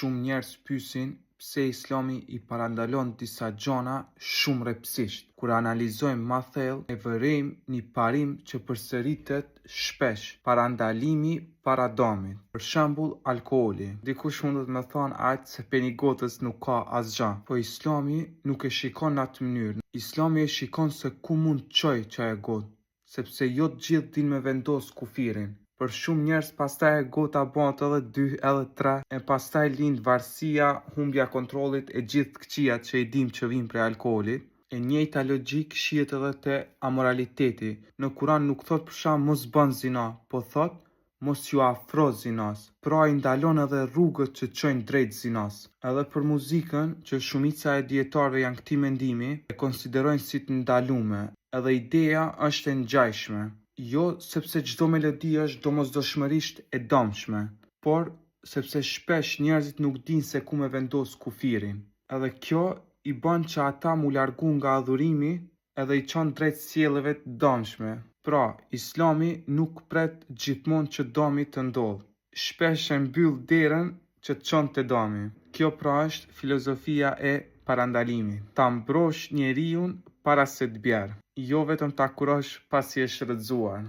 shumë njerëz pyesin pse Islami i parandalon disa gjëra shumë rrepsisht. Kur analizojmë më thellë, e vërejmë një parim që përsëritet shpesh: parandalimi para dëmit. Për shembull, alkooli. Dikush mund të më thonë aq se peni gotës nuk ka asgjë, po Islami nuk e shikon në atë mënyrë. Islami e shikon se ku mund të çojë çaja gotë, sepse jo të gjithë din me vendos kufirin. Për shumë njerëz pastaj e gota bëhet edhe 2 edhe 3 e pastaj lind varësia, humbja kontrollit e gjithë këqijat që i dim që vijnë prej alkoolit. E njëjta logjik shihet edhe te amoraliteti. Në Kur'an nuk thot për shemb mos bën zina, po thot mos ju afro zinas. Pra i ndalon edhe rrugët që çojnë drejt zinas. Edhe për muzikën, që shumica e dietarëve janë këtij mendimi, e konsiderojnë si të ndalume. Edhe ideja është e ngjashme. Jo sepse çdo melodi është domosdoshmërisht e dëmshme, por sepse shpesh njerëzit nuk dinë se ku me vendos kufirin. Edhe kjo i bën që ata mu largu nga adhurimi edhe i çon drejt sjelljeve të dëmshme. Pra, Islami nuk pret gjithmonë që dëmi të ndodhë. Shpesh e mbyll derën që të çon te dëmi. Kjo pra është filozofia e parandalimit. Ta mbrosh njeriun para se të bjerë, jo vetëm ta kurosh pasi e shfrytzuar.